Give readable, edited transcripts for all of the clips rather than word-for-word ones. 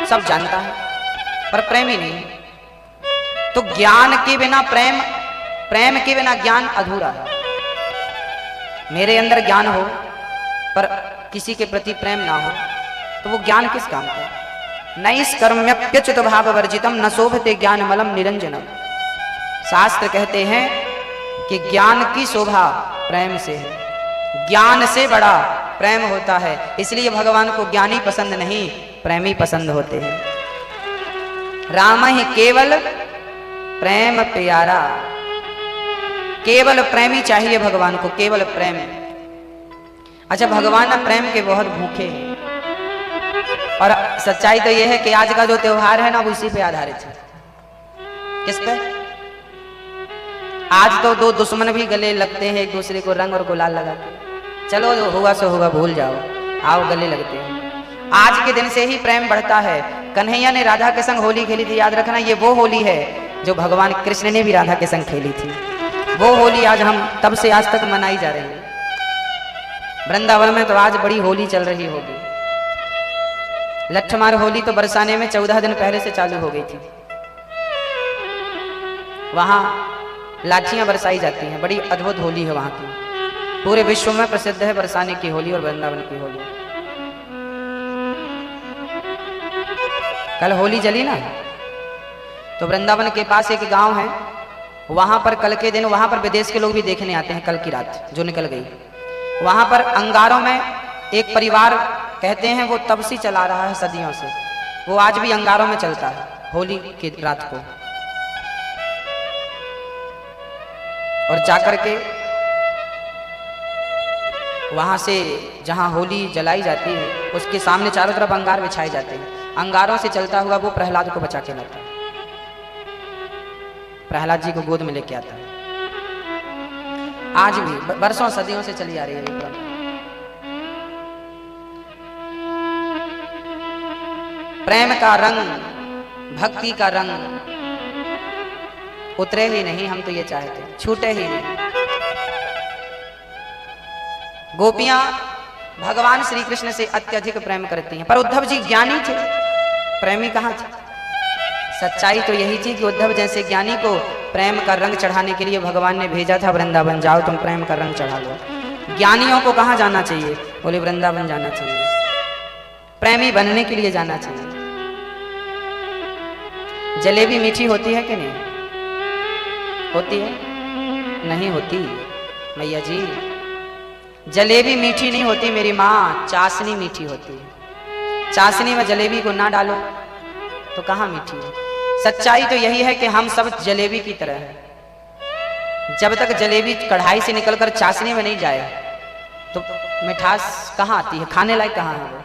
सब जानता है, पर प्रेमी नहीं। तो ज्ञान के बिना प्रेम, प्रेम के बिना ज्ञान अधूरा है। मेरे अंदर ज्ञान हो पर किसी के प्रति प्रेम ना हो तो वो ज्ञान किस काम का? नैष्कर्म्यप्यच्युत भाव वर्जितम न शोभते ज्ञान मलम निरंजनम। शास्त्र कहते हैं कि ज्ञान की शोभा प्रेम से है, ज्ञान से बड़ा प्रेम होता है। इसलिए भगवान को ज्ञानी पसंद नहीं, प्रेमी पसंद होते हैं। राम ही केवल प्रेम प्यारा, केवल प्रेमी चाहिए भगवान को, केवल प्रेम। अच्छा, भगवान प्रेम के बहुत भूखे हैं। और सच्चाई तो यह है कि आज का जो त्योहार है ना वो इसी पे आधारित है। किस पे? आज तो दो दुश्मन भी गले लगते हैं एक दूसरे को रंग और गुलाल लगा के। चलो जो हुआ सो होगा, भूल जाओ, आओ गले लगते हैं। आज के दिन से ही प्रेम बढ़ता है। कन्हैया ने राधा के संग होली खेली थी, याद रखना, ये वो होली है जो भगवान कृष्ण ने भी राधा के संग खेली थी। वो होली आज हम तब से आज तक मनाई जा रही है। वृंदावन में तो आज बड़ी होली चल रही होगी। लठमार होली तो बरसाने में 14 दिन पहले से चालू हो गई थी। वहां लाठियां बरसाई जाती हैं, बड़ी अद्भुत होली है वहां की। पूरे विश्व में प्रसिद्ध है बरसाने की होली और वृंदावन की होली। कल होली जली ना, तो वृंदावन के पास एक गांव है, वहां पर कल के दिन वहां पर विदेश के लोग भी देखने आते हैं। कल की रात जो निकल गई, वहां पर अंगारों में एक परिवार कहते हैं वो तब से चला रहा है सदियों से, वो आज भी अंगारों में चलता है होली की रात को। और जाकर के वहां से जहां होली जलाई जाती है उसके सामने चारों तरफ अंगार बिछाए जाते हैं। अंगारों से चलता हुआ वो प्रहलाद को बचा के लाता है, प्रहलाद जी को गोद में लेके आता है। आज भी बरसों सदियों से चली आ रही है। प्रेम का रंग, भक्ति का रंग उतरे ही नहीं, हम तो ये चाहते, छूटे ही नहीं। गोपियां भगवान श्री कृष्ण से अत्यधिक प्रेम करती हैं, पर उद्धव जी ज्ञानी थे, प्रेमी कहां थे? सच्चाई तो यही थी कि उद्धव जैसे ज्ञानी को प्रेम का रंग चढ़ाने के लिए भगवान ने भेजा था वृंदावन, जाओ तुम प्रेम का रंग चढ़ा लो। ज्ञानियों को कहां जाना चाहिए? बोले वृंदावन जाना चाहिए, प्रेमी बनने के लिए जाना चाहिए। जलेबी मीठी होती है कि नहीं होती है? नहीं होती मैया जी, जलेबी मीठी नहीं होती मेरी माँ, चाशनी मीठी होती है। चाशनी में जलेबी को ना डालो तो कहाँ मीठी है? सच्चाई तो यही है कि हम सब जलेबी की तरह हैं। जब तक जलेबी कढ़ाई से निकलकर चाशनी में नहीं जाए तो मिठास कहाँ आती है, खाने लायक कहाँ है वो?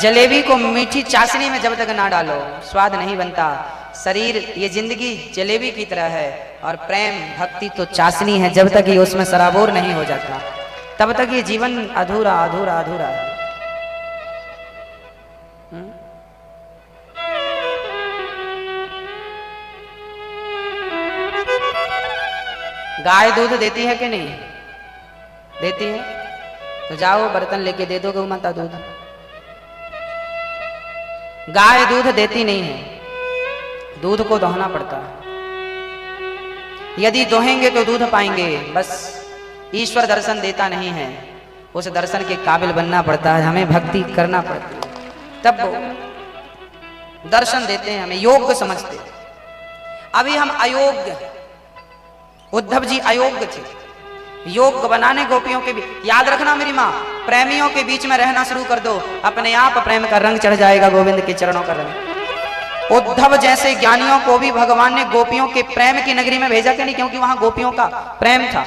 जलेबी को मीठी चाशनी में जब तक ना डालो स्वाद नहीं बनता। शरीर, ये जिंदगी जलेबी की तरह है और प्रेम भक्ति तो चाशनी है। जब तक ये उसमें सराबोर नहीं हो जाता तब तक ये जीवन अधूरा अधूरा अधूरा है। गाय दूध देती है कि नहीं देती है? तो जाओ बर्तन लेके दे दो गौ माता दूध। गाय दूध देती नहीं है, दूध को दोहना पड़ता है। यदि दोहेंगे तो दूध पाएंगे, बस ईश्वर दर्शन देता नहीं है, उस दर्शन के काबिल बनना पड़ता है, हमें भक्ति करना पड़ती है, तब वो दर्शन देते हैं, हमें योग्य समझते हैं। अभी हम अयोग्य, उद्धव जी अयोग्य थे, योग्य बनाने गोपियों के भी। याद रखना मेरी माँ, प्रेमियों के बीच में रहना शुरू कर दो, अपने आप प्रेम का रंग चढ़ जाएगा, गोविंद के चरणों का रंग। उद्धव जैसे ज्ञानियों को भी भगवान ने गोपियों के प्रेम की नगरी में भेजा कि नहीं? क्योंकि वहां गोपियों का प्रेम था।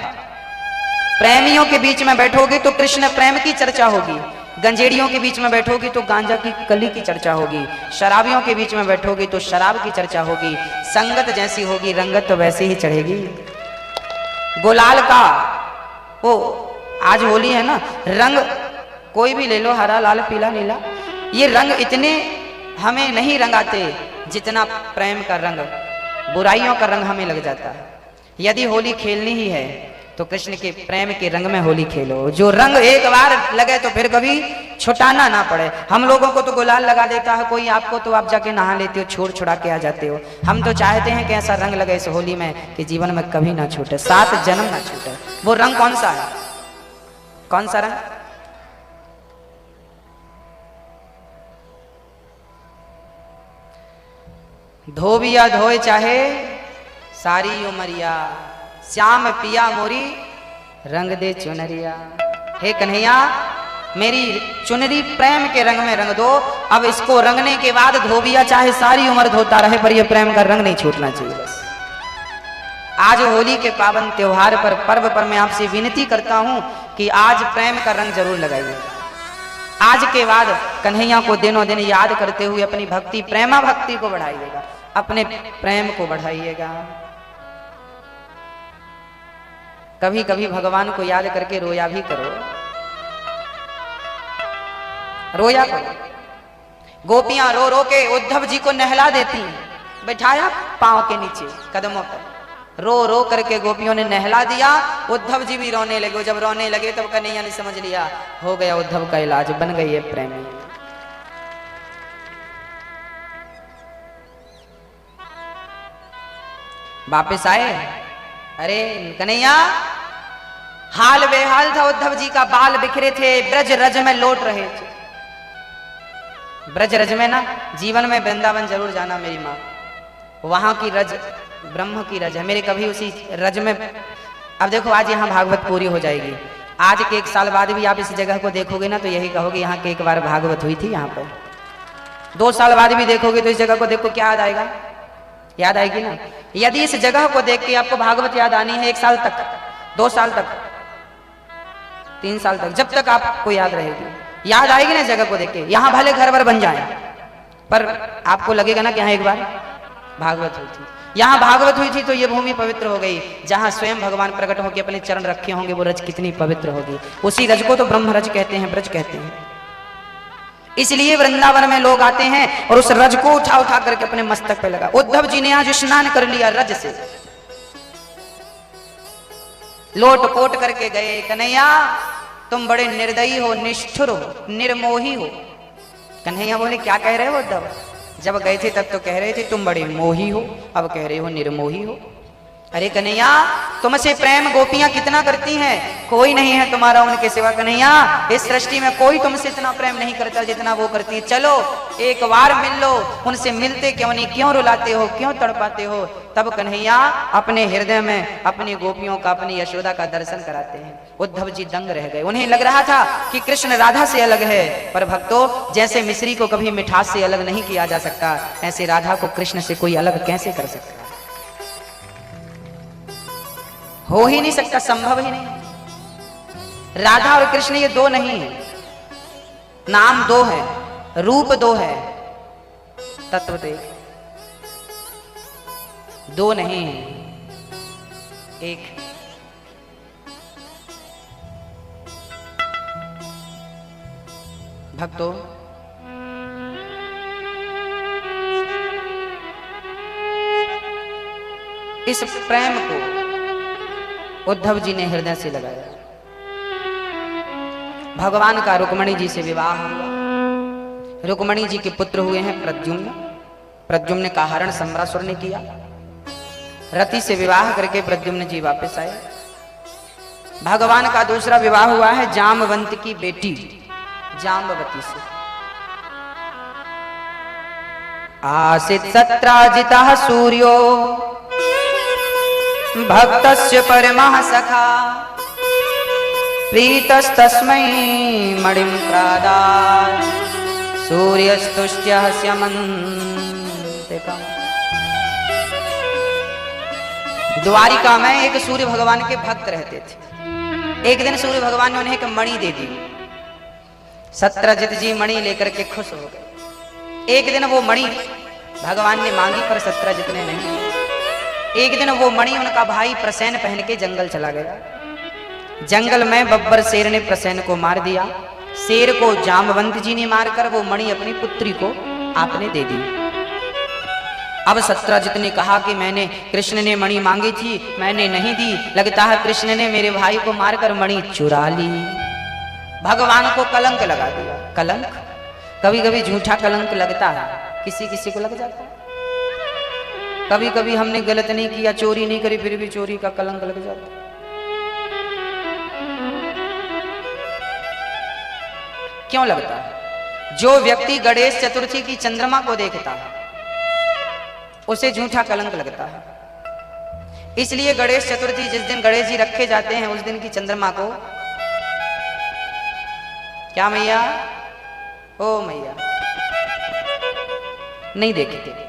प्रेमियों के बीच में बैठोगे तो कृष्ण प्रेम की चर्चा होगी, गंजेड़ियों के बीच में बैठोगे तो गांजा की कली की चर्चा होगी, शराबियों के बीच में बैठोगे तो शराब की चर्चा होगी। संगत जैसी होगी रंगत तो वैसी ही चढ़ेगी। गुलाल का वो आज होली है ना, रंग कोई भी ले लो, हरा लाल पीला नीला, ये रंग इतने हमें नहीं रंगाते जितना प्रेम का रंग, बुराइयों का रंग हमें लग जाता है। यदि होली खेलनी ही है तो कृष्ण के प्रेम के रंग में होली खेलो। जो रंग एक बार लगे तो फिर कभी छुटाना ना पड़े। हम लोगों को तो गुलाल लगा देता है कोई, आपको तो आप जाके नहा लेते हो, छोड़ छुड़ा के आ जाते हो। हम तो चाहते हैं कि ऐसा रंग लगे इस होली में कि जीवन में कभी ना छूटे, 7 जन्म ना छूटे। वो रंग कौन सा है? कौन सा रंग? धोबिया धोए चाहे सारी उमरिया, श्याम पिया मोरी रंग दे चुनरिया। हे कन्हैया मेरी चुनरी प्रेम के रंग में रंग दो। अब इसको रंगने के बाद धोबिया चाहे सारी उम्र धोता रहे, पर यह प्रेम का रंग नहीं छूटना चाहिए। बस आज होली के पावन त्योहार पर, पर्व पर मैं आपसे विनती करता हूं कि आज प्रेम का रंग जरूर लगाइए। आज के बाद कन्हैया को दिनों दिन याद करते हुए अपनी भक्ति, प्रेमा भक्ति को बढ़ाइएगा, अपने प्रेम को बढ़ाइएगा। कभी कभी भगवान को याद करके रोया भी करो, रोया करो। गोपियां रो रो के उद्धव जी को नहला देती हैं, बैठाया पांव के नीचे कदमों पर, रो रो करके गोपियों ने नहला दिया। उद्धव जी भी रोने लगे। जब रोने लगे तब कन्हैया ने समझ लिया हो गया उद्धव का इलाज, बन गई है प्रेमी। वापिस आए, अरे कन्हैया हाल बेहाल था उद्धव जी का, बाल बिखरे थे, ब्रज रज में लौट रहे थे। ब्रज रज में ना, जीवन में वृंदावन जरूर जाना मेरी माँ, वहां की रज ब्रह्म की रज है मेरे, कभी उसी रज में। अब देखो आज यहाँ भागवत पूरी हो जाएगी, आज के 1 साल बाद भी आप इस जगह को देखोगे ना तो यही कहोगे यहाँ के एक बार भागवत हुई थी यहाँ पर। 2 साल बाद भी देखोगे तो इस जगह को देखो क्या याद आएगा? याद आएगी ना। यदि इस जगह को देख के आपको भागवत याद आनी है 1 साल तक, 2 साल तक, 3 साल तक, जब तक आपको याद रहेगी, याद आएगी ना जगह को देख के। यहाँ भले घर भर बन जाए पर आपको लगेगा ना कि यहाँ एक बार भागवत हुई थी। यहाँ भागवत हुई थी तो ये भूमि पवित्र हो गई। जहाँ स्वयं भगवान प्रकट होकर अपने चरण रखे होंगे वो रज कितनी पवित्र होगी। उसी रज को तो ब्रह्म रज कहते हैं, ब्रज कहते हैं। इसलिए वृंदावन में लोग आते हैं और उस रज को उठा उठा करके अपने मस्तक पे लगा। उद्धव जी ने आज स्नान कर लिया रज से, लोट पोट करके गए। कन्हैया तुम बड़े निर्दयी हो, निष्ठुर हो, निर्मोही हो। कन्हैया बोले क्या कह रहे हो उद्धव? जब गए थे तब तो कह रहे थे तुम बड़े मोही हो, अब कह रहे हो निर्मोही हो। अरे कन्हैया तुमसे प्रेम गोपियां कितना करती हैं, कोई नहीं है तुम्हारा उनके सिवा। कन्हैया इस सृष्टि में कोई तुमसे इतना प्रेम नहीं करता जितना वो करती है। चलो एक बार मिल लो उनसे, मिलते क्यों नहीं, क्यों रुलाते हो, क्यों तड़पाते हो? तब कन्हैया अपने हृदय में अपनी गोपियों का, अपनी यशोदा का दर्शन कराते हैं। उद्धव जी दंग रह गए। उन्हें लग रहा था कि कृष्ण राधा से अलग है, पर भक्तों जैसे मिश्री को कभी मिठास से अलग नहीं किया जा सकता, ऐसे राधा को कृष्ण से कोई अलग कैसे कर सकता है? हो ही नहीं सकता, संभव ही नहीं। राधा और कृष्ण ये 2 नहीं है, नाम 2 है, रूप 2 है, तत्व तो 1, 2 नहीं है, 1। भक्तों इस प्रेम को उद्धव जी ने हृदय से लगाया। भगवान का रुक्मणी जी से विवाह हुआ। रुक्मणी जी के पुत्र हुए हैं प्रद्युम्न। प्रद्युम्न का हरण सम्रासुर ने किया। रति से विवाह करके प्रद्युम्न जी वापस आए। भगवान का दूसरा विवाह हुआ है जामवंत की बेटी जाम्बवती से। आसित सत्राजितः सूर्यो भक्तस्य परमः सखा प्रीतस्तस्मै मणिं प्रादात् सूर्यस्तुष्ट्यः स्यमन्तिकम्। द्वारिका में एक सूर्य भगवान के भक्त रहते थे। एक दिन सूर्य भगवान ने उन्हें एक मणि दे दी। सत्रजित जी मणि लेकर के खुश हो गए। एक दिन वो मणि भगवान ने मांगी पर सत्रजित ने नहीं। एक दिन वो मणि उनका भाई प्रसेन पहन के जंगल चला गया। जंगल में बब्बर शेर ने प्रसेन को मार दिया। शेर को जामवंत जी ने मारकर वो मणि अपनी पुत्री को आपने दे दी। अब सत्यजित ने कहा कि मैंने कृष्ण ने मणि मांगी थी, मैंने नहीं दी, लगता है कृष्ण ने मेरे भाई को मारकर मणि चुरा ली। भगवान को कलंक लगा दिया। कलंक कभी कभी झूठा कलंक लगता है, किसी किसी को लग जाता है। कभी कभी हमने गलत नहीं किया, चोरी नहीं करी, फिर भी चोरी का कलंक लग जाता है। क्यों लगता है? जो व्यक्ति गणेश चतुर्थी की चंद्रमा को देखता है उसे झूठा कलंक लगता है। इसलिए गणेश चतुर्थी जिस दिन गणेश जी रखे जाते हैं उस दिन की चंद्रमा को क्या मैया, ओ मैया, नहीं देखते।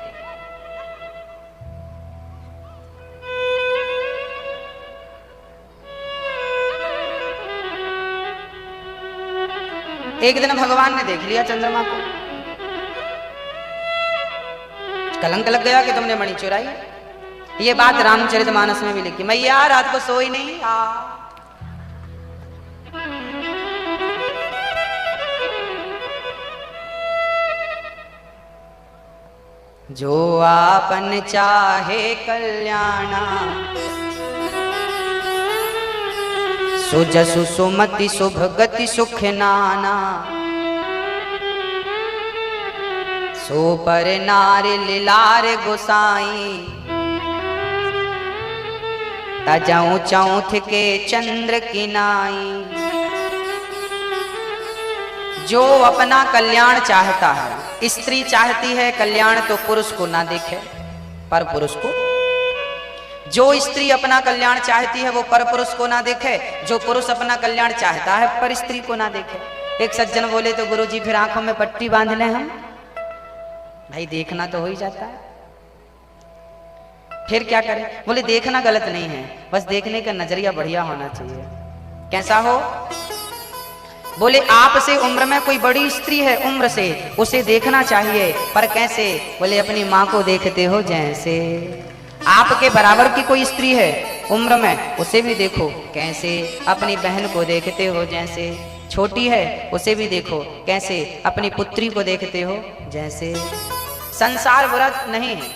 एक दिन भगवान ने देख लिया चंद्रमा को, कलंक लग गया कि तुमने मणि चुराई। ये बात रामचरितमानस में भी लिखी। मैया रात को सोई नहीं, जो आपन चाहे कल्याणा, सुजसु सुमति शुभ गति सुख नाना, सो पर नार लिलार गोसाई, तजऊ चौथ के चंद्र की नाई। जो अपना कल्याण चाहता है, स्त्री चाहती है कल्याण तो पुरुष को ना देखे पर पुरुष को, जो स्त्री अपना कल्याण चाहती है वो पर पुरुष को ना देखे, जो पुरुष अपना कल्याण चाहता है पर स्त्री को ना देखे। एक सज्जन बोले तो गुरुजी फिर आंखों में पट्टी बांध लें हम? भाई देखना तो हो ही जाता है, फिर क्या करें? बोले देखना गलत नहीं है, बस देखने का नजरिया बढ़िया होना चाहिए। कैसा हो? बोले आपसे उम्र में कोई बड़ी स्त्री है उम्र से, उसे देखना चाहिए, पर कैसे? बोले अपनी माँ को देखते हो जैसे। आपके बराबर की कोई स्त्री है उम्र में, उसे भी देखो कैसे? अपनी बहन को देखते हो जैसे। छोटी है उसे भी देखो कैसे? अपनी पुत्री को देखते हो जैसे। संसार बुरा नहीं है,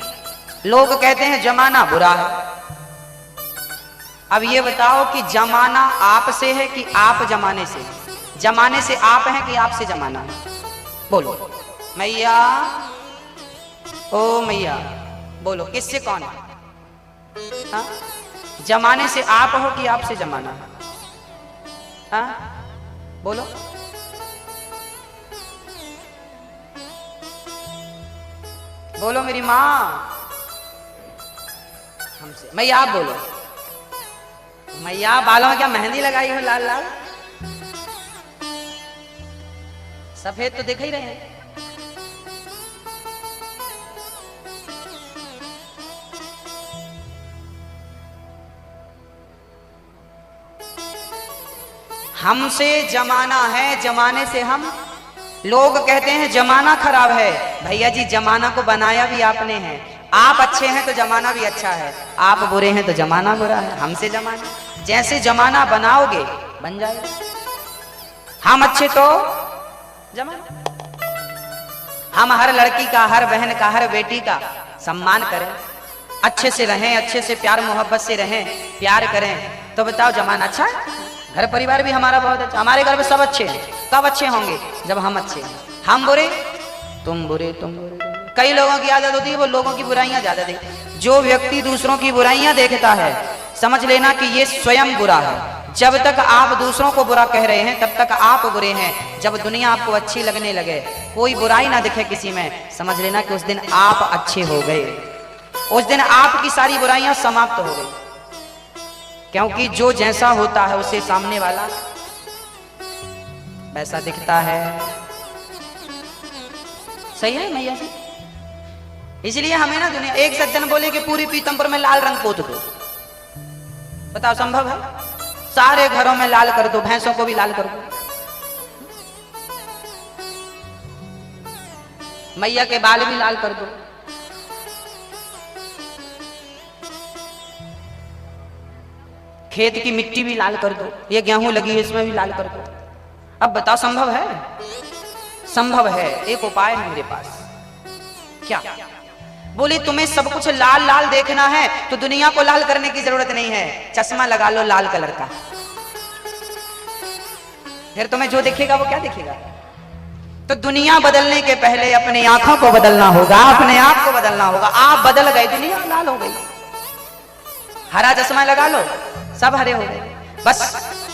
लोग कहते हैं जमाना बुरा है। अब ये बताओ कि जमाना आपसे है कि आप जमाने से? जमाने से आप हैं कि आपसे जमाना है? बोलो मैया, ओ मैया, बोलो किससे कौन है? हाँ? जमाने से आप हो कि आपसे जमाना? हाँ? बोलो। बोलो मेरी माँ, हमसे। मैया आप बोलो। मैया बालों में क्या मेहंदी लगाई हो लाल लाल? सफेद तो दिख ही रहे हैं। हमसे जमाना है, जमाने से हम। लोग कहते हैं जमाना खराब है। भैया जी जमाना को बनाया भी आपने है। आप अच्छे हैं तो जमाना भी अच्छा है, आप बुरे हैं तो जमाना बुरा है। हमसे जमाना, जैसे जमाना बनाओगे बन जाएगा। हम अच्छे तो जमाना। हम हर लड़की का, हर बहन का, हर बेटी का सम्मान करें, अच्छे से रहें, अच्छे से प्यार मोहब्बत से रहें, प्यार करें, तो बताओ जमाना अच्छा है। घर परिवार भी हमारा बहुत अच्छा, हमारे घर में सब अच्छे हैं। कब अच्छे होंगे? जब हम अच्छे हैं। हम बुरे, तुम बुरे, तुम बुरे। कई लोगों की आदत होती है वो लोगों की बुराइयां ज्यादा देखते। जो व्यक्ति दूसरों की बुराइयां देखता है समझ लेना कि ये स्वयं बुरा है। जब तक आप दूसरों को बुरा कह रहे हैं तब तक आप बुरे हैं। जब दुनिया आपको अच्छी लगने लगे, कोई बुराई ना दिखे किसी में, समझ लेना कि उस दिन आप अच्छे हो गए, उस दिन आपकी सारी बुराइयां समाप्त हो गई। क्योंकि जो जैसा होता है उसे सामने वाला वैसा दिखता है। सही है मैया जी? इसलिए हमें ना दुनिया, एक सज्जन बोले कि पूरी पीतमपुर में लाल रंग पोत दो। बताओ संभव है? सारे घरों में लाल कर दो, भैंसों को भी लाल कर दो, मैया के बाल भी लाल कर दो, खेत की मिट्टी भी लाल कर दो, ये गेहूं लगी है इसमें भी लाल कर दो। अब बताओ संभव है? संभव है। एक उपाय है मेरे पास। क्या? बोली तुम्हें सब कुछ लाल लाल देखना है तो दुनिया को लाल करने की जरूरत नहीं है, चश्मा लगा लो लाल कलर का, फिर तुम्हें जो दिखेगा वो क्या दिखेगा। तो दुनिया बदलने के पहले अपनी आंखों को बदलना होगा, अपने आप को बदलना होगा। आप बदल गए, दुनिया लाल हो गई। हरा चश्मा लगा लो, सब हरे हो गए। बस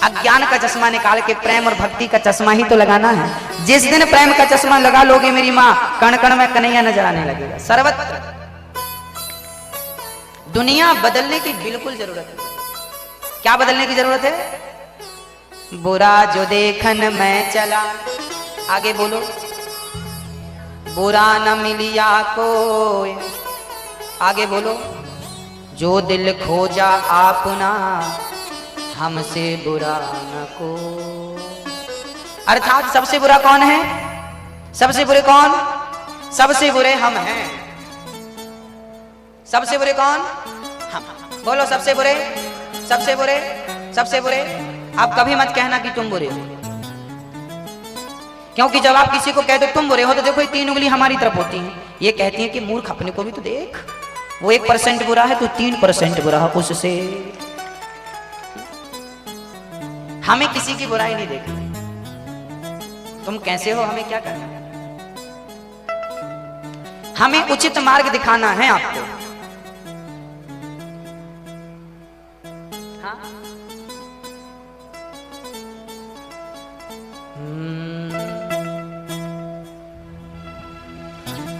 अज्ञान का चश्मा निकाल के प्रेम और भक्ति का चश्मा ही तो लगाना है। जिस दिन प्रेम का चश्मा लगा लोगे मेरी माँ, कण कण में कन्हैया नजर आने लगेगा। सर्वत्र दुनिया बदलने की बिल्कुल जरूरत है। क्या बदलने की जरूरत है? बुरा जो देखन मैं चला, आगे बोलो, बुरा न मिलिया कोई, आगे बोलो, जो दिल खोजा आपना हमसे बुरा न को। अर्थात सबसे बुरा कौन है? सबसे बुरे कौन? सबसे बुरे हम हैं। सबसे बुरे कौन? हम। बोलो सबसे बुरे, सबसे बुरे, सबसे बुरे। आप कभी मत कहना कि तुम बुरे हो, क्योंकि जब आप किसी को कहते तुम बुरे हो तो देखो ये 3 उंगली हमारी तरफ होती है, ये कहती है कि मूर्ख अपने को भी तो देख, वो 1% बुरा है तो 3% बुरा है उससे। हमें किसी की बुराई नहीं देखनी। तुम कैसे हो हमें क्या करना, हमें उचित मार्ग दिखाना है आपको। हाँ?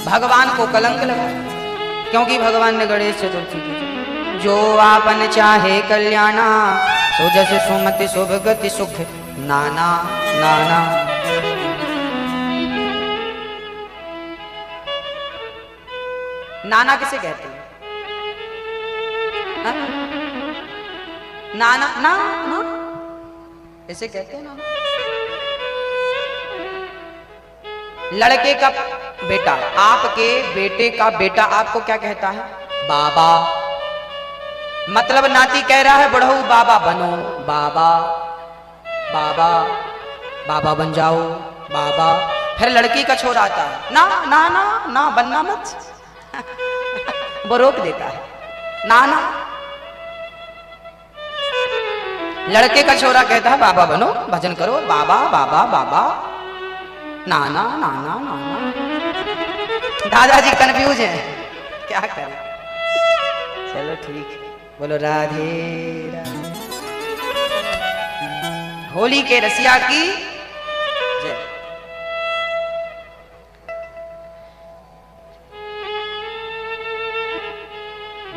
भगवान को कलंक लगा, क्योंकि भगवान ने गणेश चतुर्थी की, जो आपन चाहे कल्याणा, सो जस सुमति शुभ गति सुख नाना नाना। नाना किसे कहते हैं? नाना ना ना इसे कहते हैं ना। लड़के का बेटा, आपके बेटे का बेटा आपको क्या कहता है? बाबा। मतलब नाती कह रहा है बढ़ऊ बाबा बनो, बाबा बाबा बाबा बन जाओ बाबा। फिर लड़की का छोरा आता है, ना ना ना ना बनना मत वो रोक देता है, ना ना। लड़के का छोरा कहता है बाबा बनो, भजन करो, बाबा बाबा बाबा, नाना नाना नाना। दादाजी कंफ्यूज हैं, क्या करें। चलो ठीक है, बोलो राधे राधे। होली के रसिया की जय।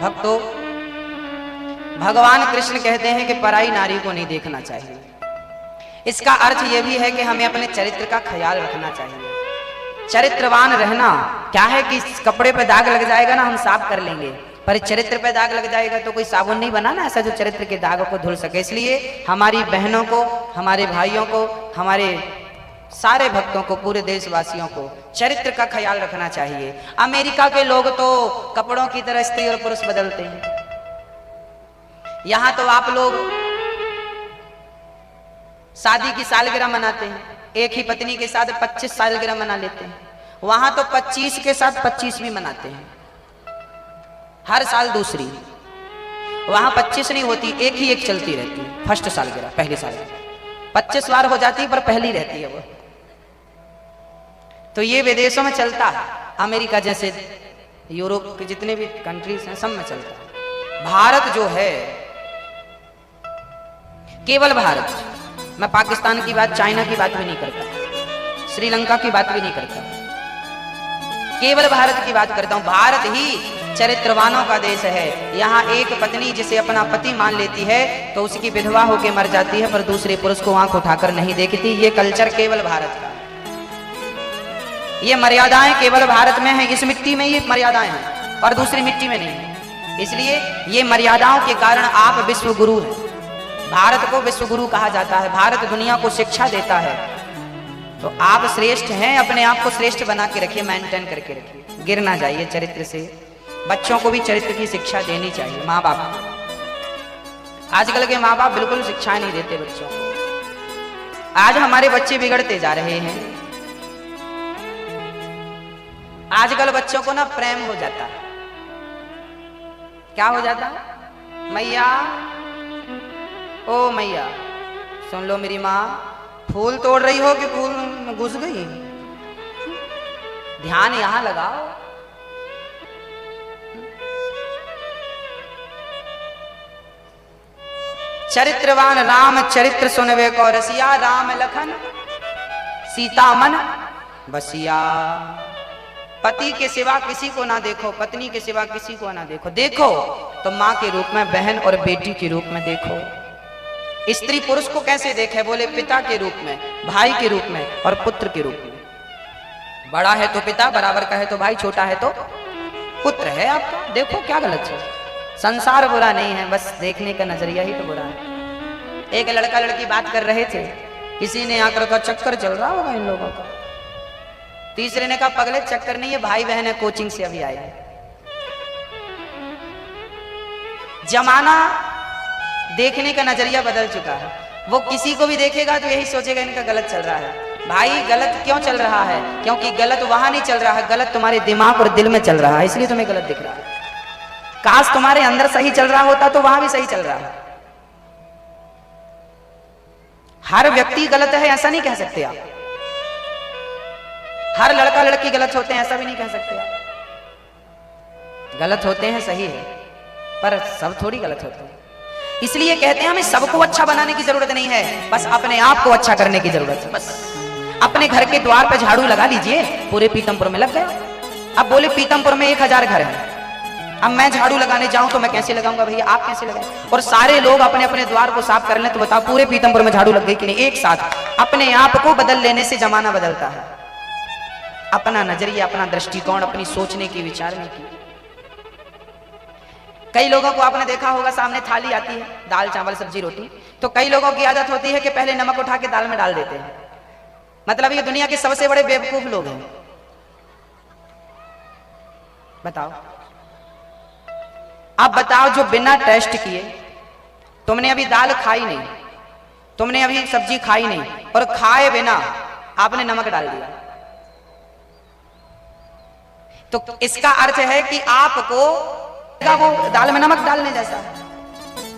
भक्तों, भगवान कृष्ण कहते हैं कि पराई नारी को नहीं देखना चाहिए। इसका अर्थ यह भी है कि हमें अपने चरित्र का ख्याल रखना चाहिए। चरित्रवान रहना क्या है कि कपड़े पे दाग लग जाएगा ना हम साफ कर लेंगे, पर चरित्र पे दाग लग जाएगा तो कोई साबुन नहीं बना ना ऐसा जो चरित्र के दागों को धुल सके। इसलिए हमारी बहनों को, हमारे भाइयों को, हमारे सारे भक्तों को, पूरे देशवासियों को चरित्र का ख्याल रखना चाहिए। अमेरिका के लोग तो कपड़ों की तरह स्त्री और पुरुष बदलते हैं। यहां तो आप लोग शादी की सालगिरह मनाते हैं, एक ही पत्नी के साथ 25 सालगिरह मना लेते हैं। वहां तो 25 के साथ 25वीं मनाते हैं, हर साल दूसरी। वहां 25 नहीं होती, एक ही एक चलती रहती है। फर्स्ट सालगिरह, पहली सालगिरह 25 बार हो जाती है पर पहली रहती है वो। तो ये विदेशों में चलता है, अमेरिका जैसे यूरोप के जितने भी कंट्रीज हैं सब में चलता है। भारत जो है, केवल भारत, मैं पाकिस्तान की बात, चाइना की बात भी नहीं करता, श्रीलंका की बात भी नहीं करता, केवल भारत की बात करता हूं। भारत ही चरित्रवानों का देश है। यहाँ एक पत्नी जिसे अपना पति मान लेती है तो उसकी विधवा होकर मर जाती है, पर दूसरे पुरुष को आंख उठाकर नहीं देखती। ये कल्चर केवल भारत का, ये मर्यादाएं केवल भारत में हैं। इस मिट्टी में ये मर्यादाएं हैं और दूसरी मिट्टी में नहीं है। इसलिए ये मर्यादाओं के कारण आप विश्व गुरु हैं। भारत को विश्व गुरु कहा जाता है। भारत दुनिया को शिक्षा देता है, तो आप श्रेष्ठ हैं। अपने आप को श्रेष्ठ बना के रखिए, मेंटेन करके रखिए, गिर ना जाइए चरित्र से। बच्चों को भी चरित्र की शिक्षा देनी चाहिए। माँ बाप, आजकल के माँ बाप बिल्कुल शिक्षा नहीं देते बच्चों को। आज हमारे बच्चे बिगड़ते जा रहे हैं। आजकल बच्चों को ना प्रेम हो जाता है, क्या हो जाता है? मैया, ओ मैया, सुन लो मेरी माँ, फूल तोड़ रही हो कि फूल में घुस गई? ध्यान यहां लगाओ। चरित्रवान राम चरित्र सुनवे को रसिया, राम लखन सीता मन बसिया। पति के सिवा किसी को ना देखो, पत्नी के सिवा किसी को ना देखो। देखो तो माँ के रूप में, बहन और बेटी के रूप में देखो। स्त्री पुरुष को कैसे देखे? बोले पिता के रूप में, भाई के रूप में और पुत्र के रूप में। बड़ा है तो पिता, बराबर का है तो भाई, छोटा है तो पुत्र है आपका। देखो क्या गलत है। संसार बुरा नहीं है, बस देखने का नजरिया ही तो बुरा है। एक लड़का लड़की बात कर रहे थे, किसी ने आकर का चक्कर चल रहा होगा इन लोगों का। तीसरे ने कहा पगले चक्कर नहीं है, भाई बहन है, कोचिंग से अभी आए हैं। जमाना देखने का नजरिया बदल चुका है। वो किसी को भी देखेगा तो यही सोचेगा इनका गलत चल रहा है। भाई गलत क्यों चल रहा है? क्योंकि गलत वहां नहीं चल रहा है, गलत तुम्हारे दिमाग और दिल में चल रहा है, इसलिए तुम्हें गलत दिख रहा है। काश तुम्हारे अंदर सही चल रहा होता तो वहां भी सही चल रहा है। हर व्यक्ति गलत है ऐसा नहीं कह सकते आप। हर लड़का लड़की गलत होते हैं ऐसा भी नहीं कह सकते आप। गलत होते हैं, सही है, पर सब थोड़ी गलत होते हैं। इसलिए कहते हैं हमें सबको अच्छा बनाने की जरूरत नहीं है, बस अपने आप को अच्छा करने की जरूरत है। बस अपने घर के द्वार पे झाड़ू लगा लीजिए, पूरे पीतमपुर में लग गया। अब बोले पीतमपुर में 1000 घर हैं, अब मैं झाड़ू लगाने जाऊं तो मैं कैसे लगाऊंगा भैया? आप कैसे लगाएं? और सारे लोग अपने अपने द्वार को साफ कर लें तो बताओ पूरे पीतमपुर में झाड़ू लग गई कि नहीं? एक साथ अपने आप को बदल लेने से जमाना बदलता है। अपना नजरिया, अपना दृष्टिकोण, अपनी सोचने की, विचारने की। कई लोगों को आपने देखा होगा, सामने थाली आती है, दाल चावल सब्जी रोटी, तो कई लोगों की आदत होती है कि पहले नमक उठा के दाल में डाल देते हैं। मतलब ये दुनिया के सबसे बड़े बेवकूफ लोग हैं। बताओ, अब बताओ, जो बिना टेस्ट किए, तुमने अभी दाल खाई नहीं, तुमने अभी सब्जी खाई नहीं, और खाए बिना आपने नमक डाल दिया, तो इसका अर्थ है कि आपको वो दाल में नमक डालने जैसा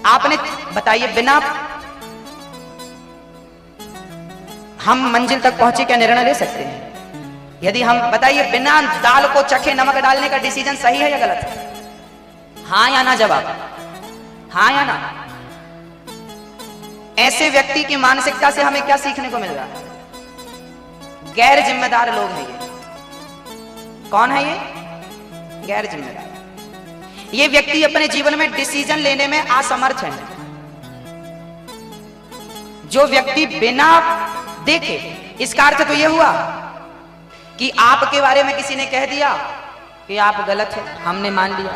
आपने, बताइए, बिना हम मंजिल तक पहुंचे क्या निर्णय ले सकते हैं? यदि हम, बताइए, बिना दाल को चखे नमक डालने का डिसीजन सही है या गलत है? हाँ या ना जवाब, हाँ या ना? ऐसे व्यक्ति की मानसिकता से हमें क्या सीखने को मिल रहा है? गैर जिम्मेदार लोग हैं ये। कौन है ये? गैर जिम्मेदार। ये व्यक्ति अपने जीवन में डिसीजन लेने में असमर्थ है। जो व्यक्ति बिना देखे, इसका अर्थ तो यह हुआ कि आपके बारे में किसी ने कह दिया कि आप गलत हैं, हमने मान लिया।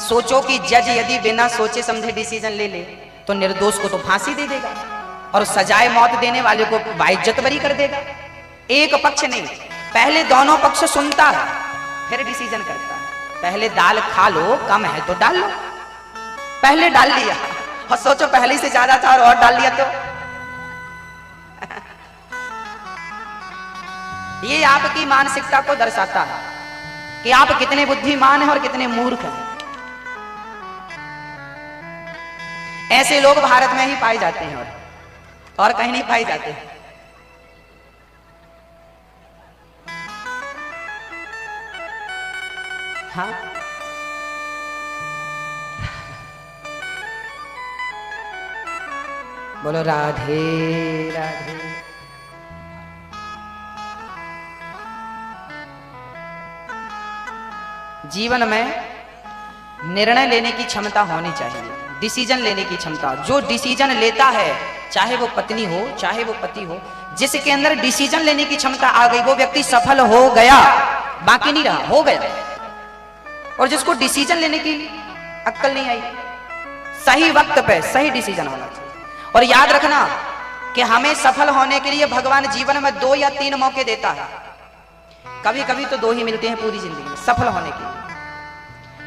सोचो कि जज यदि बिना सोचे समझे डिसीजन ले ले तो निर्दोष को तो फांसी दे देगा और सजाए मौत देने वाले को बाइज्जत बरी कर देगा। एक पक्ष नहीं, पहले दोनों पक्ष सुनता है फिर डिसीजन करता है। पहले दाल खा लो, कम है तो डाल लो। पहले डाल लिया और सोचो पहले से ज्यादा था और डाल लिया तो ये आपकी मानसिकता को दर्शाता है कि आप कितने बुद्धिमान हैं और कितने मूर्ख हैं। ऐसे लोग भारत में ही पाए जाते हैं और कहीं नहीं पाए जाते। हाँ, बोलो राधे राधे। जीवन में निर्णय लेने की क्षमता होनी चाहिए, डिसीजन लेने की क्षमता। जो डिसीजन लेता है, चाहे वो पत्नी हो चाहे वो पति हो, जिसके अंदर डिसीजन लेने की क्षमता आ गई वो व्यक्ति सफल हो गया, बाकी नहीं रहा, हो गया। और जिसको डिसीजन लेने की अक्ल नहीं आई, सही वक्त पे सही डिसीजन होना चाहिए। और याद रखना कि हमें सफल होने के लिए भगवान जीवन में 2 या 3 मौके देता है। कभी कभी तो 2 ही मिलते हैं पूरी जिंदगी में सफल होने के लिए,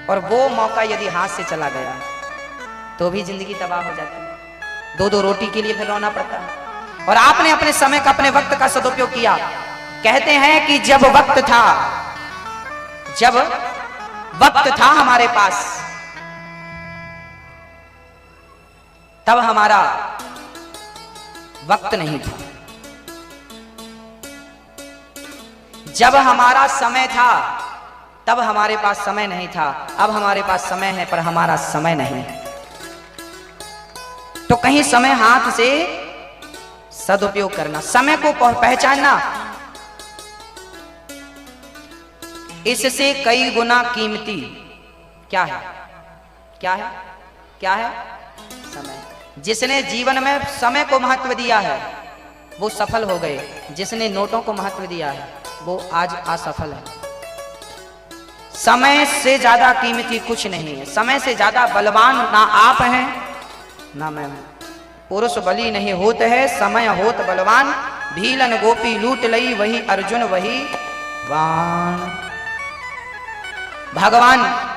और वो मौका यदि हाथ से चला गया तो भी जिंदगी तबाह हो जाती है। 2-2 रोटी के लिए फिर रोना पड़ता है। और आपने अपने समय का, अपने वक्त का सदुपयोग किया। कहते हैं कि जब वक्त था हमारे पास तब हमारा वक्त नहीं था, जब हमारा समय था तब हमारे पास समय नहीं था, अब हमारे पास समय है पर हमारा समय नहीं है। तो कहीं समय हाथ से सदुपयोग करना, समय को पहचानना, इससे कई गुना कीमती क्या है? क्या है? क्या है? समय। जिसने जीवन में समय को महत्व दिया है वो सफल हो गए, जिसने नोटों को महत्व दिया है वो आज असफल है। समय से ज्यादा कीमती कुछ नहीं है, समय से ज्यादा बलवान ना आप हैं ना मैं हूं। पुरुष बली नहीं होत है, समय होत बलवान, भीलन गोपी लूट लई वही अर्जुन वही बाण। भगवान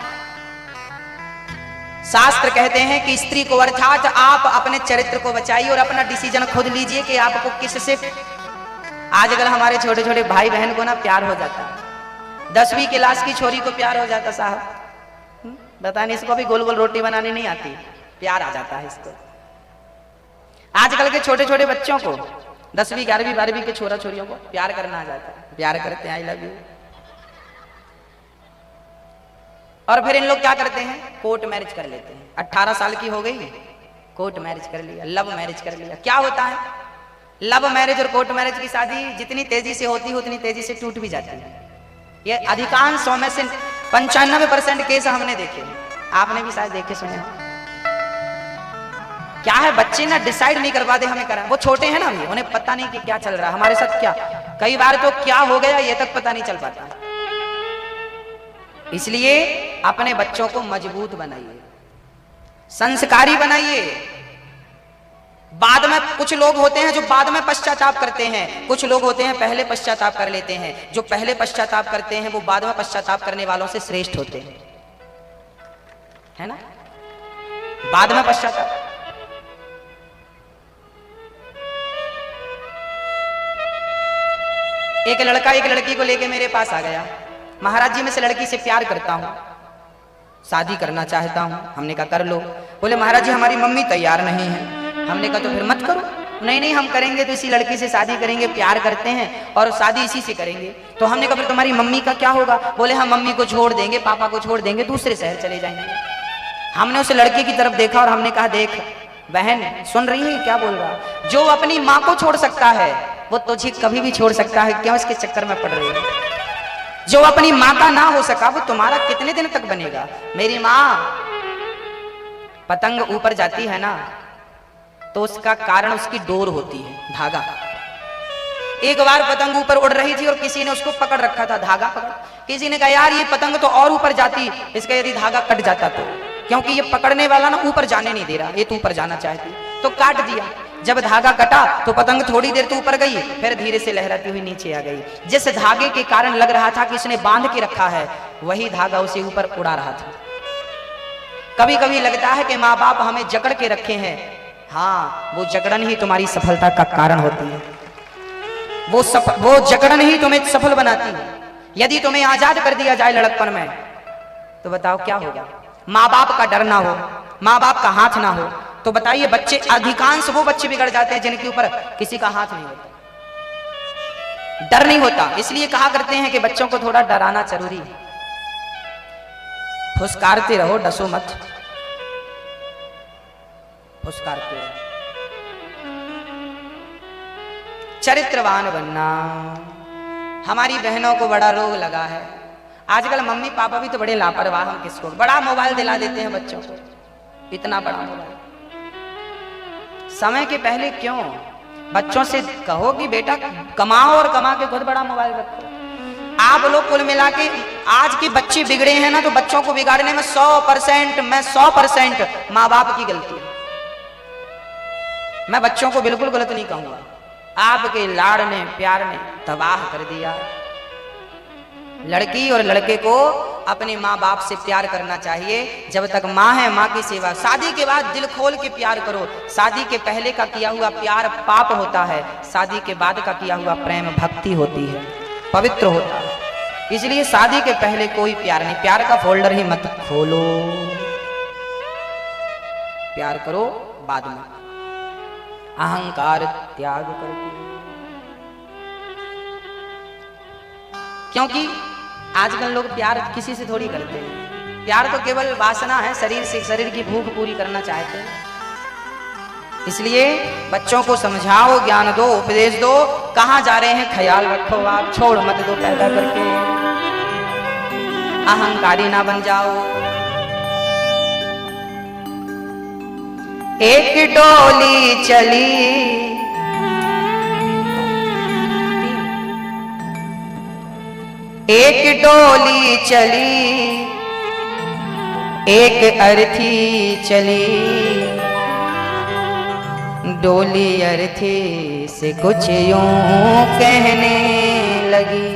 शास्त्र कहते हैं कि स्त्री को, अर्थात आप अपने चरित्र को बचाइए और अपना डिसीजन खुद लीजिए कि आपको किससे। आजकल हमारे छोटे छोटे भाई बहन को ना प्यार हो जाता है, 10वीं क्लास की छोरी को प्यार हो जाता साहब, बता नहीं, इसको भी गोल गोल रोटी बनानी नहीं आती, प्यार आ जाता है इसको। आजकल के छोटे छोटे बच्चों को 10वीं 11वीं 12वीं के छोरा छोरियों को प्यार करना आ जाता है, प्यार करते हैं, आई लव यू। और फिर इन लोग क्या करते हैं? कोर्ट मैरिज कर लेते हैं। 18 साल की हो गई, कोर्ट मैरिज कर लिया, लव मैरिज कर लिया। क्या होता है? लव मैरिज और कोर्ट मैरिज की शादी जितनी तेजी से होती है उतनी तेजी से टूट भी जाती है। ये अधिकांश 100 में से 95% केस हमने देखे, आपने भी शायद देखे सुने। क्या है, बच्चे ना डिसाइड नहीं कर पाते हमें करा, वो छोटे हैं ना अभी, उन्हें पता नहीं कि क्या चल रहा है हमारे साथ, क्या कई बार तो क्या हो गया ये तक पता नहीं चल पाता। इसलिए अपने बच्चों को मजबूत बनाइए, संस्कारी बनाइए। बाद में कुछ लोग होते हैं जो बाद में पश्चाताप करते हैं, कुछ लोग होते हैं पहले पश्चाताप कर लेते हैं। जो पहले पश्चाताप करते हैं वो बाद में पश्चाताप करने वालों से श्रेष्ठ होते हैं, है ना? बाद में पश्चाताप। एक लड़का एक लड़की को लेके मेरे पास आ गया, महाराज जी मैं इस लड़की से प्यार करता हूं, शादी करना चाहता हूं। हमने कहा कर लो। बोले महाराज जी हमारी मम्मी तैयार नहीं है। हमने कहा तो फिर मत करो। नहीं नहीं हम करेंगे तो इसी लड़की से शादी करेंगे, प्यार करते हैं और शादी इसी से करेंगे। तो हमने कहा फिर तुम्हारी मम्मी का क्या होगा? बोले हम मम्मी को छोड़ देंगे, पापा को छोड़ देंगे, दूसरे शहर चले जाएंगे। हमने उस लड़के की तरफ देखा और हमने कहा देख बहन, सुन रही है क्या बोल रहा? जो अपनी माँ को छोड़ सकता है वो तुझे कभी भी छोड़ सकता है, क्यों इसके चक्कर में पड़ रही है? जो अपनी माँ का ना हो सका वो तुम्हारा कितने दिन तक बनेगा? मेरी माँ, पतंग ऊपर जाती है ना तो उसका कारण उसकी डोर होती है, धागा। एक बार पतंग ऊपर उड़ रही थी और किसी ने उसको पकड़ रखा था, धागा पकड़। किसी ने कहा यार ये पतंग तो और ऊपर जाती, इसका यदि धागा कट जाता तो, क्योंकि ये पकड़ने वाला ना ऊपर जाने नहीं दे रहा, ये तो ऊपर जाना चाहती, तो काट दिया। जब धागा कटा तो पतंग थोड़ी देर तो ऊपर गई, फिर धीरे से लहराती हुई नीचे आ गई। जिस धागे के कारण लग रहा था कि इसने बांध के रखा है, वही धागा उसे ऊपर उड़ा रहा था। कभी कभी लगता है कि माँ बाप हमें जकड़ के रखे हैं, हाँ वो जकड़न ही तुम्हारी सफलता का कारण होती है। वो जकड़न ही तुम्हें सफल बनाती है। यदि तुम्हें आजाद कर दिया जाए लड़कपन में तो बताओ क्या होगा? माँ बाप का डर ना हो, माँ बाप का हाथ ना हो, तो बताइए बच्चे, अधिकांश वो बच्चे बिगड़ जाते हैं जिनके ऊपर किसी का हाथ नहीं होता, डर नहीं होता। इसलिए कहा करते हैं कि bच्चों को थोड़ा डराना जरूरी है। फुसकारते रहो, डसो मत, फुसकारते रहो। चरित्रवान बनना। हमारी बहनों को बड़ा रोग लगा है आजकल। मम्मी पापा भी तो बड़े लापरवाह, हम किसको बड़ा मोबाइल दिला देते हैं बच्चों को, इतना बड़ा मोबाइल। समय के पहले क्यों बच्चों से कहो कि बेटा कमाओ और कमा के खुद बड़ा मोबाइल रखो। आप लोग कुल मिला के आज के बच्चे बिगड़े हैं ना, तो बच्चों को बिगाड़ने में 100% माँ बाप की गलती है। मैं बच्चों को बिल्कुल गलत नहीं कहूंगा, आपके लाड़ ने प्यार ने तबाह कर दिया। लड़की और लड़के को अपने माँ बाप से प्यार करना चाहिए। जब तक माँ है माँ की सेवा। शादी के बाद दिल खोल के प्यार करो। शादी के पहले का किया हुआ प्यार पाप होता है, शादी के बाद का किया हुआ प्रेम भक्ति होती है, पवित्र होता है। इसलिए शादी के पहले कोई प्यार नहीं, प्यार का फोल्डर ही मत खोलो। प्यार करो, बाद में अहंकार त्याग करके। क्योंकि आजकल लोग प्यार किसी से थोड़ी करते हैं, प्यार तो केवल वासना है, शरीर से शरीर की भूख पूरी करना चाहते हैं। इसलिए बच्चों को समझाओ, ज्ञान दो, उपदेश दो, कहां जा रहे हैं ख्याल रखो, आप छोड़ मत दो पैदा करके, अहंकारी ना बन जाओ। एक डोली चली, एक डोली चली, एक अर्थी चली, डोली अर्थी से कुछ यूं कहने लगी।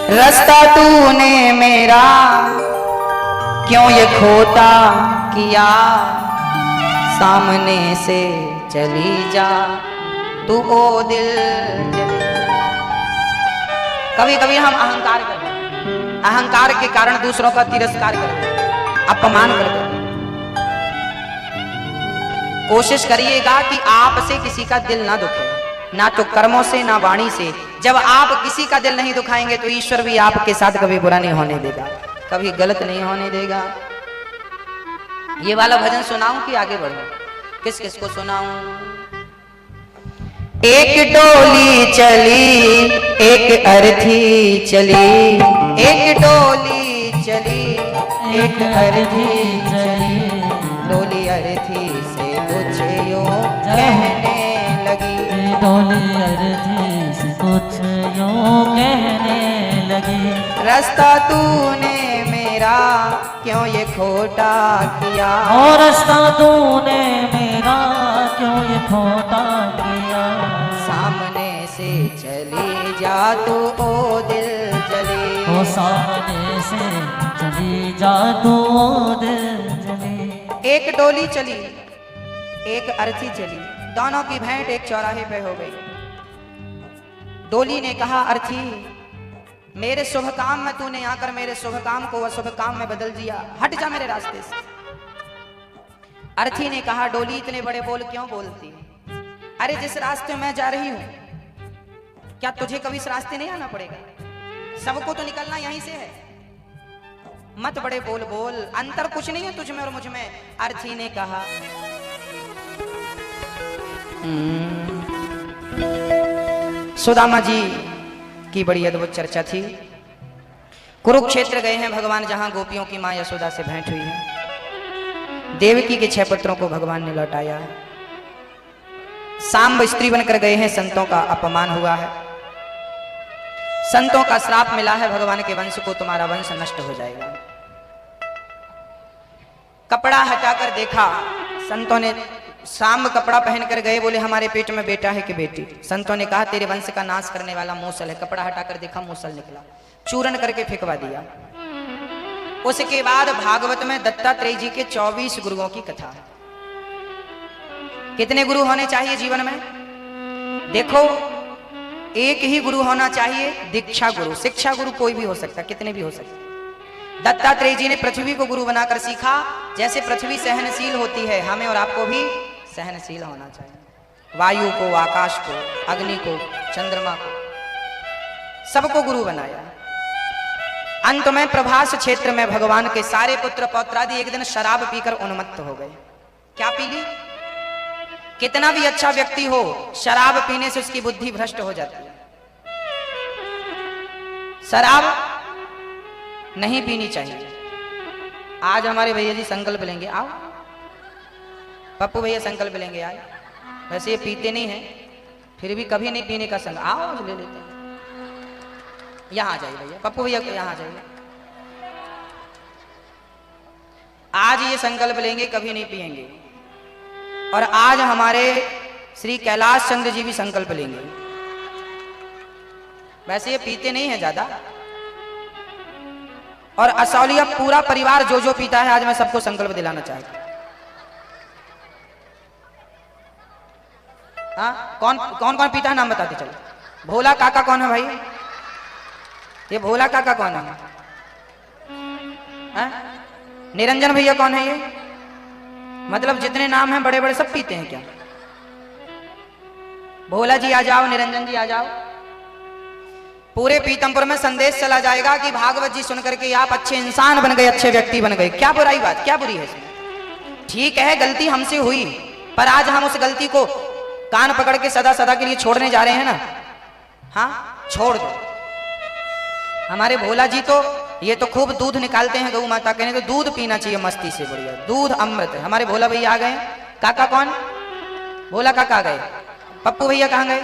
रास्ता तूने मेरा क्यों ये खोटा किया, सामने से चली जा तू ओ दिल जली। कभी कभी हम अहंकार करते हैं, अहंकार के कारण दूसरों का तिरस्कार करते हैं, अपमान करते हैं। कोशिश करिएगा कि आपसे किसी का दिल ना दुखे, ना तो कर्मों से ना वाणी से। जब आप किसी का दिल नहीं दुखाएंगे तो ईश्वर भी आपके साथ कभी बुरा नहीं होने देगा, कभी गलत नहीं होने देगा। ये वाला भजन सुनाऊं कि आगे बढ़ूं? किस किस को सुनाऊं? एक डोली चली, एक अर्थी चली, एक डोली चली, एक अर्थी चली, डोली अर्थी से कुछ यूं कहने लगी, डोली अर्थी से कुछ यूं कहने लगी। रास्ता तूने मेरा क्यों ये खोटा किया, और रास्ता तूने मेरा क्यों ये खोटा किया, सामने से चली जा तू ओ दिल जली, ओ सामने से चली जा तू ओ दिल जली। एक डोली चली, एक अर्थी चली, दोनों की भेंट एक चौराहे पे हो गई। डोली ने कहा, अर्थी मेरे शुभ काम में तूने आकर मेरे शुभ काम को अशुभ काम में बदल दिया, हट जा मेरे रास्ते से। अर्थी ने कहा, डोली इतने बड़े बोल क्यों बोलती? अरे जिस रास्ते में जा रही हूं, क्या तुझे कभी इस रास्ते नहीं आना पड़ेगा? सबको तो निकलना यहीं से है, मत बड़े बोल बोल, अंतर कुछ नहीं है तुझ में और मुझ में। अर्थी ने कहा, सुदामा जी की बड़ी अद्भुत चर्चा थी। कुरुक्षेत्र गए हैं भगवान, जहां गोपियों की मां यशोदा से भेंट हुई है। देवकी के 6 पुत्रों को भगवान ने लौटाया है। सांब स्त्री बनकर गए हैं, संतों का अपमान हुआ है, संतों का श्राप मिला है भगवान के वंश को, तुम्हारा वंश नष्ट हो जाएगा। कपड़ा हटाकर देखा, संतों ने सांब कपड़ा पहनकर गए, बोले हमारे पेट में बेटा है कि बेटी? संतों ने कहा तेरे वंश का नाश करने वाला मूसल है। कपड़ा हटाकर देखा, मूसल निकला, चूरन करके फेंकवा दिया। उसके बाद भागवत में दत्तात्रेय जी के 24 गुरुओं की कथा है। कितने गुरु होने चाहिए जीवन में? देखो, एक ही गुरु होना चाहिए, दीक्षा गुरु। शिक्षा गुरु कोई भी हो सकता, कितने भी हो सकते। दत्तात्रेय जी ने पृथ्वी को गुरु बनाकर सीखा, जैसे पृथ्वी सहनशील होती है, हमें और आपको भी सहनशील होना चाहिए। वायु को, आकाश को, अग्नि को, चंद्रमा को, सबको गुरु बनाया। अंत में प्रभास क्षेत्र में भगवान के सारे पुत्र पौत्रादि एक दिन शराब पीकर उन्मत्त हो गए। क्या पी ली? कितना भी अच्छा व्यक्ति हो, शराब पीने से उसकी बुद्धि भ्रष्ट हो जाती है। शराब नहीं पीनी चाहिए। आज हमारे भैया जी संकल्प लेंगे, आओ पप्पू भैया संकल्प लेंगे आए। वैसे ये पीते नहीं हैं, फिर भी कभी नहीं पीने का संकल्प, आओ आज ले लेते हैं। यहां आ जाइए भैया, पप्पू भैया यहां आ जाइए। आज ये संकल्प लेंगे कभी नहीं पिएंगे। और आज हमारे श्री कैलाश चंद्र जी भी संकल्प लेंगे। वैसे ये पीते नहीं है ज्यादा, और असौलिया पूरा परिवार जो जो पीता है, आज मैं सबको संकल्प दिलाना चाहता हूं। हाँ, कौन कौन कौन पीता है नाम बताते चलो। भोला काका कौन है भाई? ये भोला काका कौन है? है? निरंजन भैया कौन है ये? मतलब जितने नाम हैं बड़े बड़े सब पीते हैं क्या? भोला जी आ जाओ, निरंजन जी आ जाओ। पूरे पीतमपुर में संदेश चला जाएगा कि भागवत जी सुनकर के आप अच्छे इंसान बन गए, अच्छे व्यक्ति बन गए। क्या बुराई बात, क्या बुरी है इसमें? ठीक है, गलती हमसे हुई, पर आज हम उस गलती को कान पकड़ के सदा सदा के लिए छोड़ने जा रहे हैं ना। हाँ, छोड़ दो। हमारे भोला जी तो ये तो खूब दूध निकालते हैं गौ माता के, तो दूध पीना चाहिए मस्ती से, बढ़िया दूध अमृत है। हमारे भोला भैया आ गए। काका कौन? भोला काका आ गए। पप्पू भैया कहाँ गए?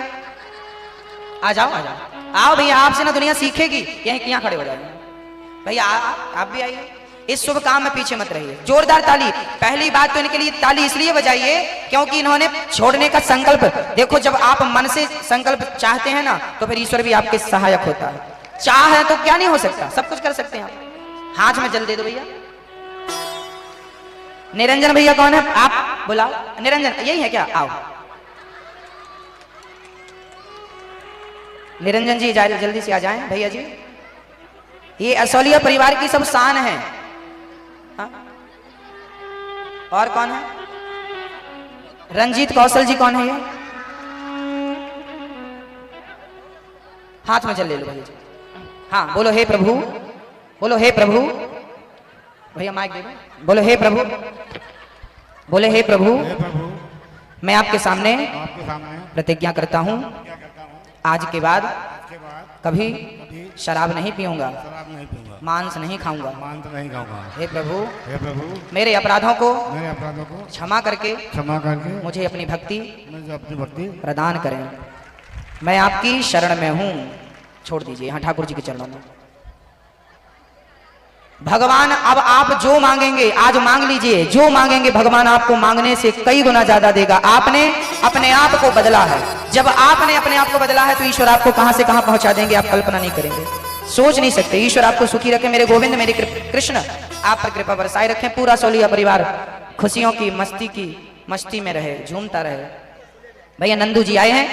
आ जाओ आ जाओ, आओ भैया, आपसे ना दुनिया सीखेगी। यहीं यहाँ खड़े हो जाइए भैया, आप भी आइए। इस शुभ काम में पीछे मत रहिए। जोरदार ताली। पहली बात तो इनके लिए ताली इसलिए बजाइए क्योंकि इन्होंने छोड़ने का संकल्प, देखो जब आप मन से संकल्प चाहते हैं ना तो फिर ईश्वर भी आपके सहायक होता है। चाह है तो क्या नहीं हो सकता, सब कुछ कर सकते हैं आप। हाथ में जल दे दो भैया। निरंजन भैया कौन है? आप बुलाओ। निरंजन यही है क्या? आओ निरंजन जी, जल्दी से आ जाएं भैया जी। ये असौलिया परिवार की सब शान है। हाँ? और कौन है? रंजीत कौशल जी कौन है ये? हाथ में जल ले लो भैया जी। हाँ, बोलो हे प्रभु, बोलो हे प्रभु। भैया माइक दे दो। बोलो हे प्रभु, बोले हे प्रभु, मैं आपके सामने प्रतिज्ञा करता हूँ आज के बाद कभी शराब नहीं पीऊंगा, मांस नहीं खाऊंगा। हे प्रभु, मेरे अपराधों को क्षमा करके मुझे अपनी भक्ति प्रदान करें। मैं आपकी शरण में हूँ। छोड़ दीजिए यहाँ ठाकुर जी के चरणों में। भगवान अब आप जो मांगेंगे आज मांग लीजिए। जो मांगेंगे भगवान आपको मांगने से कई गुना ज्यादा देगा। आपने अपने आप को बदला है। जब आपने अपने आप को बदला है तो ईश्वर आपको कहां से कहां पहुंचा देंगे आप कल्पना नहीं करेंगे, सोच नहीं सकते। ईश्वर आपको सुखी रखे। मेरे गोविंद, मेरे कृष्ण आप पर कृपा बरसाए रखें। पूरा सौलिया परिवार खुशियों की मस्ती में रहे, झूमता रहे। भैया नंदू जी आए हैं।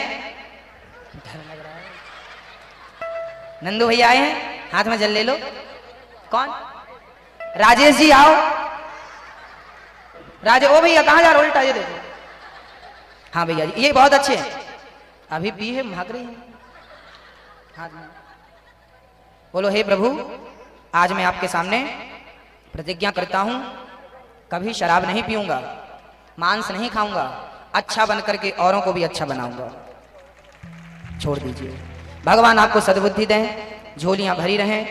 नंदू भैया आए हैं, हाथ में जल ले लो। कौन? राजेश जी आओ। ओ भैया कहां जा रहे हो? उल्टा ये देखो। हाँ भैया जी, ये बहुत अच्छे हैं। अभी पी है, भाग रही है। हाथ में बोलो हे प्रभु, आज मैं आपके सामने प्रतिज्ञा करता हूं कभी शराब नहीं पीऊंगा, मांस नहीं खाऊंगा, अच्छा बनकर के औरों को भी अच्छा बनाऊंगा। छोड़ दीजिए। भगवान आपको सद्बुद्धि दें, झोलियां भरी रहें,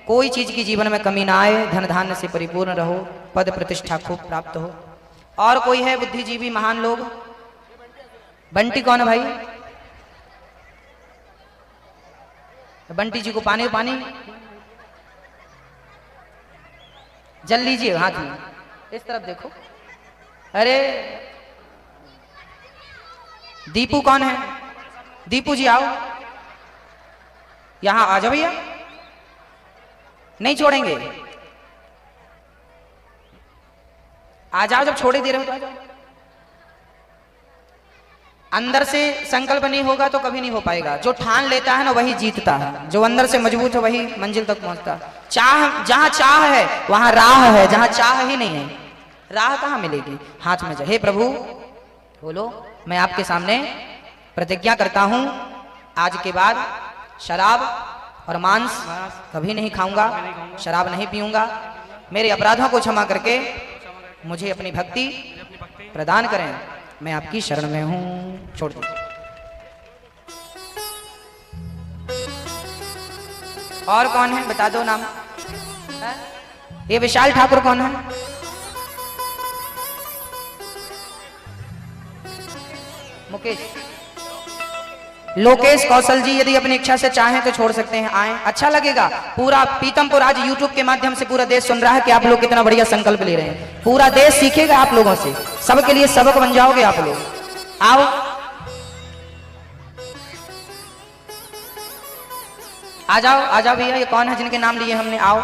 कोई चीज की जीवन में कमी ना आए, धन धान्य से परिपूर्ण रहो, पद प्रतिष्ठा खूब प्राप्त हो। और कोई है बुद्धिजीवी महान लोग? बंटी कौन है भाई? बंटी जी को पानी जल लीजिए हाथ में। इस तरफ देखो। अरे दीपू कौन है? दीपू जी आओ, यहां आ जाओ भैया। नहीं छोड़ेंगे, आ जाओ। जब छोड़े दे रहे हो तो आ जाओ। अंदर से संकल्प नहीं होगा तो कभी नहीं हो पाएगा। जो ठान लेता है ना वही जीतता है। जो अंदर से मजबूत है वही मंजिल तक पहुंचता है। चाह, जहां चाह है वहां राह है, जहां चाह ही नहीं है राह कहां मिलेगी? हाथ में हे प्रभु, बोलो मैं आपके सामने प्रतिज्ञा करता हूं आज के बाद शराब और मांस कभी नहीं खाऊंगा, शराब नहीं पीऊंगा। मेरे अपराधों को क्षमा करके मुझे अपनी भक्ति प्रदान करें। मैं आपकी शरण में हूं। छोड़ दीजिए। और कौन है बता दो नाम। ये विशाल ठाकुर कौन है? मुकेश, लोकेश कौशल जी यदि अपनी इच्छा से चाहें तो छोड़ सकते हैं। आए, अच्छा लगेगा। पूरा पीतमपुर आज YouTube के माध्यम से पूरा देश सुन रहा है कि आप लोग कितना बढ़िया संकल्प ले रहे हैं। पूरा देश सीखेगा आप लोगों से, सबके लिए सबक बन जाओगे आप लोग। आओ, आ जाओ भैया। ये कौन है जिनके नाम लिए हमने? आओ,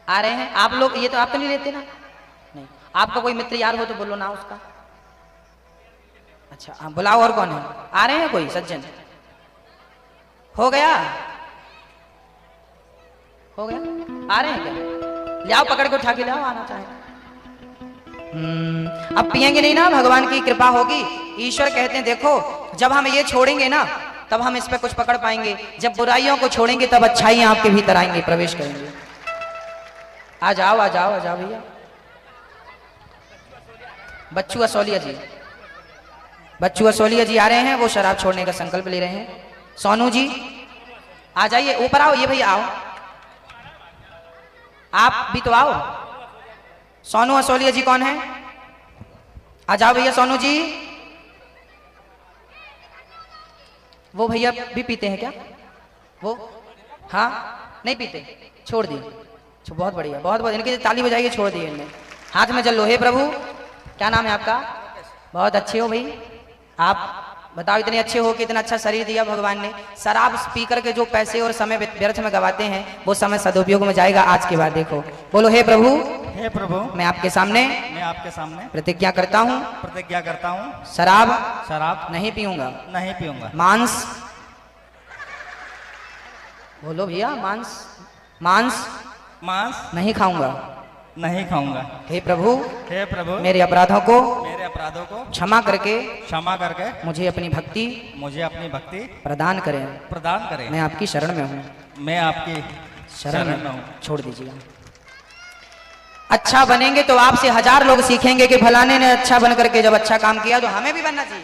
आ रहे हैं आप लोग। ये तो आप तो नहीं लेते ना? नहीं। आपका कोई मित्र यार हो तो बोलो ना उसका। अच्छा हाँ, बुलाओ। और कौन है? आ रहे हैं कोई सज्जन? हो गया? हो गया? आ रहे हैं क्या? ले आओ, पकड़ के उठा के ले आओ, आना चाहे। अब पिएंगे नहीं ना, भगवान की कृपा होगी। ईश्वर कहते हैं देखो, जब हम ये छोड़ेंगे ना तब हम इस पे कुछ पकड़ पाएंगे, जब बुराइयों को छोड़ेंगे तब अच्छाइयां आपके भीतर आएंगे, प्रवेश करेंगे। आ जाओ आ जाओ आ जाओ भैया। बच्चू असोलिया जी, बच्चू असोलिया जी आ रहे हैं, वो शराब छोड़ने का संकल्प ले रहे हैं। सोनू जी आ जाइए, ऊपर आओ। ये भैया आओ, आप भी तो आओ। सोनू असोलिया जी कौन है? आ जाओ भैया। सोनू जी, वो भैया भी पीते हैं क्या? वो हाँ नहीं पीते, छोड़ दिए। बहुत बढ़िया, बहुत बहुत, इनके ताली बजाइए, छोड़ दिए इनने। हाथ में जल लो। हे प्रभु, क्या नाम है आपका? बहुत अच्छे हो भाई आप, बताओ इतने अच्छे हो कि इतना अच्छा शरीर दिया भगवान ने। शराब पी करके जो पैसे और समय व्यर्थ में गवाते हैं वो समय सदुपयोग में जाएगा आज के बाद। देखो, बोलो हे प्रभु, हे प्रभु, मैं आपके सामने प्रतिज्ञा करता हूँ शराब नहीं पीऊंगा, मांस, बोलो भैया, मांस नहीं खाऊंगा। हे प्रभु, मेरे अपराधों को क्षमा करके मुझे अपनी भक्ति प्रदान करें। मैं आपकी शरण में हूँ, शरण में हूँ, छोड़ दीजिए। अच्छा बनेंगे तो आपसे 1000 लोग सीखेंगे कि फलाने ने अच्छा बन करके जब अच्छा काम किया तो हमें भी बनना चाहिए।